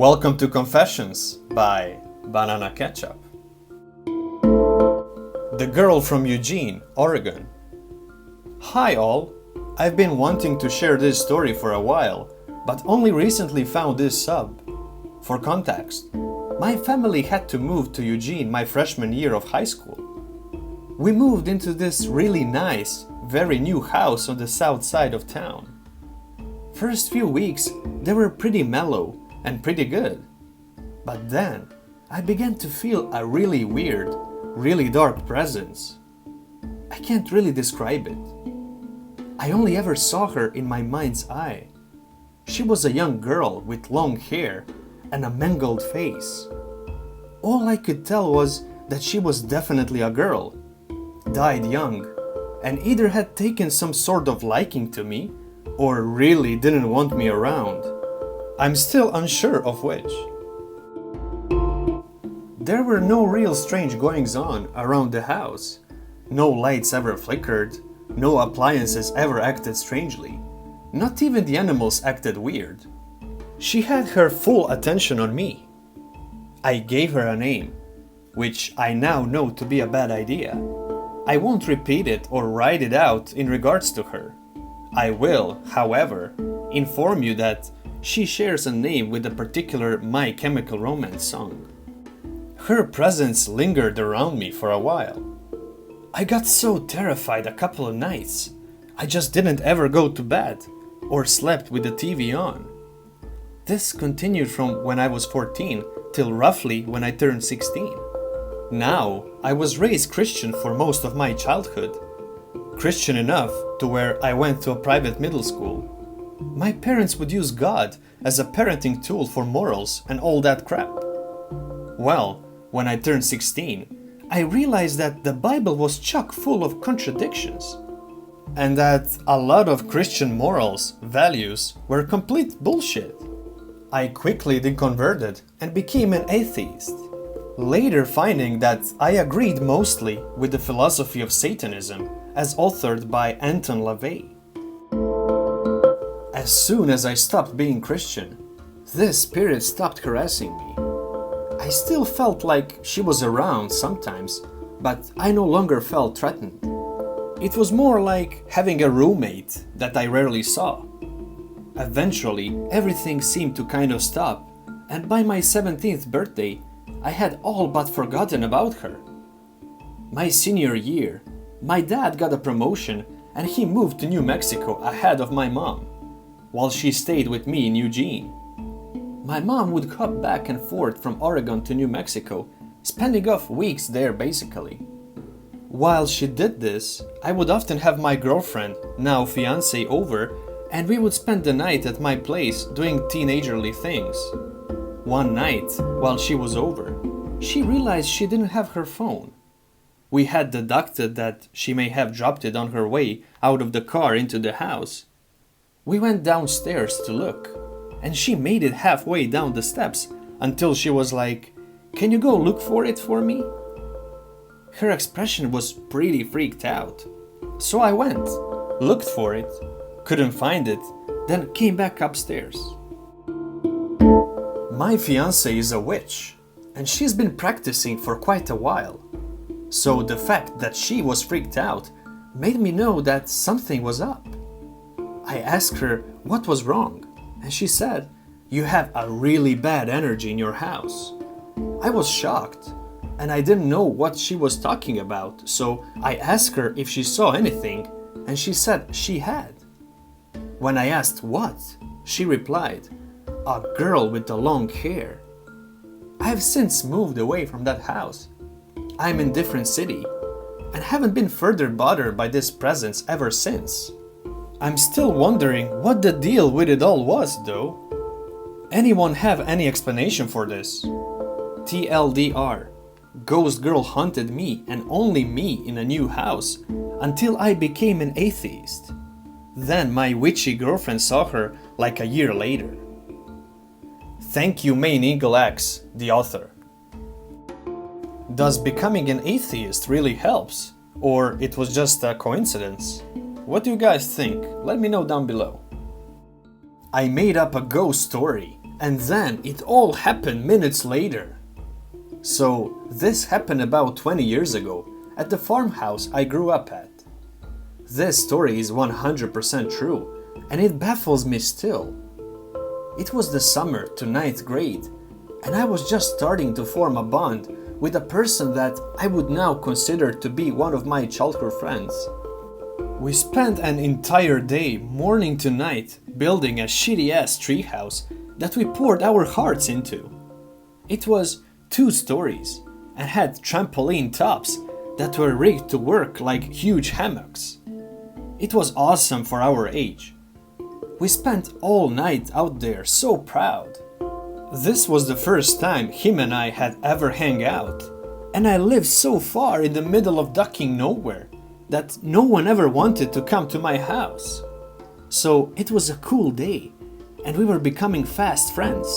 Welcome to Confessions by Banana Ketchup. The girl from Eugene, Oregon. Hi all, I've been wanting to share this story for a while, but only recently found this sub. For context, my family had to move to Eugene my freshman year of high school. We moved into this really nice, very new house on the south side of town. First few weeks, they were pretty mellow and pretty good. But then, I began to feel a really weird, really dark presence. I can't really describe it. I only ever saw her in my mind's eye. She was a young girl with long hair and a mangled face. All I could tell was that she was definitely a girl, died young, and either had taken some sort of liking to me or really didn't want me around. I'm still unsure of which. There were no real strange goings-on around the house. No lights ever flickered, no appliances ever acted strangely. Not even the animals acted weird. She had her full attention on me. I gave her a name, which I now know to be a bad idea. I won't repeat it or write it out in regards to her. I will, however, inform you that she shares a name with a particular My Chemical Romance song. Her presence lingered around me for a while. I got so terrified a couple of nights, I just didn't ever go to bed or slept with the TV on. This continued from when I was 14 till roughly when I turned 16. Now, I was raised Christian for most of my childhood. Christian enough to where I went to a private middle school. My parents would use God as a parenting tool for morals and all that crap. Well, when I turned 16, I realized that the Bible was chock full of contradictions, and that a lot of Christian morals, values, were complete bullshit. I quickly deconverted and became an atheist, later finding that I agreed mostly with the philosophy of Satanism as authored by Anton LaVey. As soon as I stopped being Christian, this spirit stopped harassing me. I still felt like she was around sometimes, but I no longer felt threatened. It was more like having a roommate that I rarely saw. Eventually, everything seemed to kind of stop, and by my 17th birthday, I had all but forgotten about her. My senior year, my dad got a promotion and he moved to New Mexico ahead of my mom, while she stayed with me in Eugene. My mom would hop back and forth from Oregon to New Mexico, spending off weeks there basically. While she did this, I would often have my girlfriend, now fiancé, over, and we would spend the night at my place doing teenagerly things. One night, while she was over, she realized she didn't have her phone. We had deducted that she may have dropped it on her way out of the car into the house. We went downstairs to look, and she made it halfway down the steps until she was like, "Can you go look for it for me?" Her expression was pretty freaked out. So I went, looked for it, couldn't find it, then came back upstairs. My fiancée is a witch, and she's been practicing for quite a while. So the fact that she was freaked out made me know that something was up. I asked her what was wrong, and she said, "You have a really bad energy in your house." I was shocked, and I didn't know what she was talking about, so I asked her if she saw anything, and she said she had. When I asked what, she replied, "A girl with the long hair." I have since moved away from that house. I'm in a different city, and haven't been further bothered by this presence ever since. I'm still wondering what the deal with it all was, though. Anyone have any explanation for this? TLDR, Ghost Girl haunted me and only me in a new house until I became an atheist. Then my witchy girlfriend saw her like a year later. Thank you, MainEagleX, the author. Does becoming an atheist really helps? Or it was just a coincidence? What do you guys think? Let me know down below. I made up a ghost story And then it all happened minutes later. So this happened about 20 years ago at the farmhouse I grew up at. This story is 100% true, and it baffles me still. It was the summer to 9th grade, and I was just starting to form a bond with a person that I would now consider to be one of my childhood friends. We spent an entire day, morning to night, building a shitty-ass treehouse that we poured our hearts into. It was 2 stories and had trampoline tops that were rigged to work like huge hammocks. It was awesome for our age. We spent all night out there so proud. This was the first time him and I had ever hung out, and I lived so far in the middle of ducking nowhere that no one ever wanted to come to my house. So it was a cool day, and we were becoming fast friends.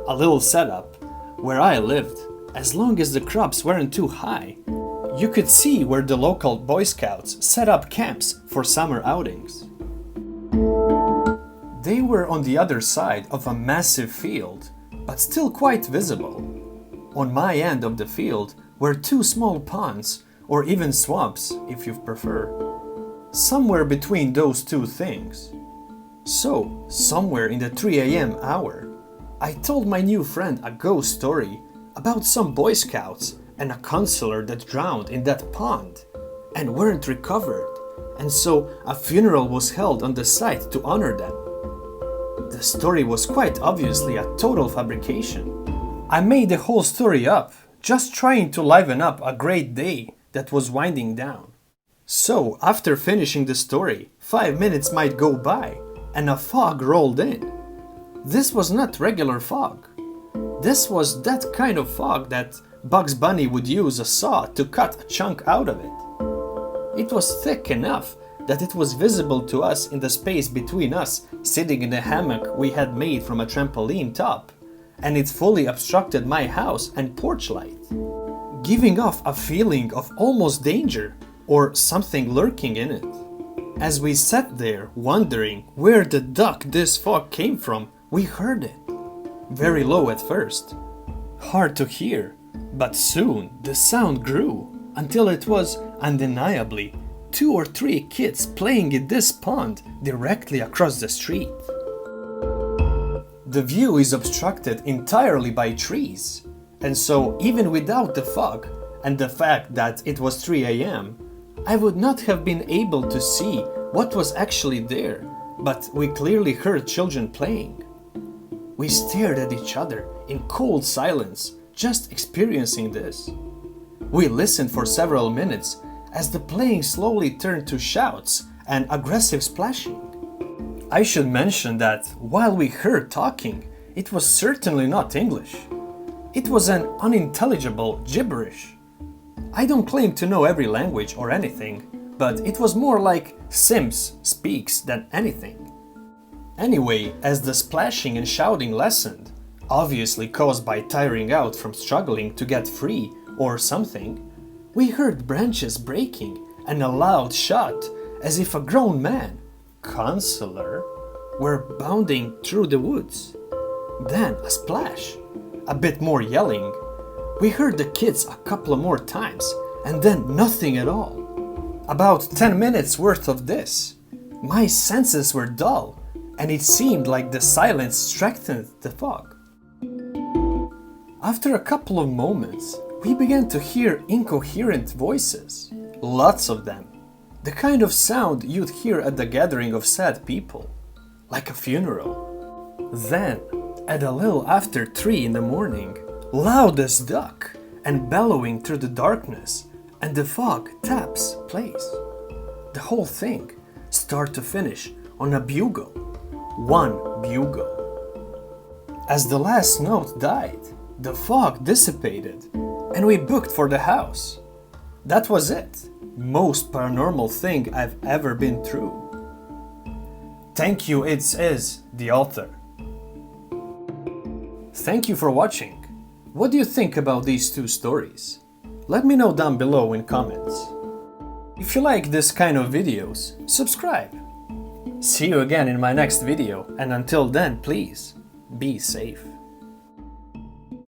A little setup where I lived, as long as the crops weren't too high, you could see where the local Boy Scouts set up camps for summer outings. They were on the other side of a massive field, but still quite visible. On my end of the field were 2 small ponds, or even swamps if you prefer. Somewhere between those 2 things. So, somewhere in the 3 a.m. hour, I told my new friend a ghost story about some Boy Scouts and a counselor that drowned in that pond and weren't recovered, and so a funeral was held on the site to honor them. The story was quite obviously a total fabrication. I made the whole story up, just trying to liven up a great day that was winding down. So, after finishing the story, 5 minutes might go by, and a fog rolled in. This was not regular fog. This was that kind of fog that Bugs Bunny would use a saw to cut a chunk out of it. It was thick enough that it was visible to us in the space between us sitting in the hammock we had made from a trampoline top, and it fully obstructed my house and porch light, giving off a feeling of almost danger or something lurking in it. As we sat there wondering where the duck this fog came from, we heard it. Very low at first, hard to hear, but soon the sound grew until it was undeniably 2 or 3 kids playing in this pond directly across the street. The view is obstructed entirely by trees, and so even without the fog and the fact that it was 3 a.m., I would not have been able to see what was actually there, but we clearly heard children playing. We stared at each other in cold silence, just experiencing this. We listened for several minutes as the playing slowly turned to shouts and aggressive splashing. I should mention that while we heard talking, it was certainly not English. It was an unintelligible gibberish. I don't claim to know every language or anything, but it was more like Sims speaks than anything. Anyway, as the splashing and shouting lessened, obviously caused by tiring out from struggling to get free or something, we heard branches breaking and a loud shot as if a grown man, counselor, were bounding through the woods. Then a splash, a bit more yelling. We heard the kids a couple of more times and then nothing at all. About 10 minutes worth of this. My senses were dull and it seemed like the silence strengthened the fog. After a couple of moments, we began to hear incoherent voices, lots of them, the kind of sound you'd hear at the gathering of sad people, like a funeral. Then, at a little after 3 in the morning, loud as duck and bellowing through the darkness, and the fog taps plays. The whole thing, start to finish, on a bugle, one bugle. As the last note died, the fog dissipated, and we booked for the house. That was it. Most paranormal thing I've ever been through. Thank you, it's the author. Thank you for watching. What do you think about these 2 stories? Let me know down below in comments. If you like this kind of videos, subscribe. See you again in my next video, and until then, please, be safe.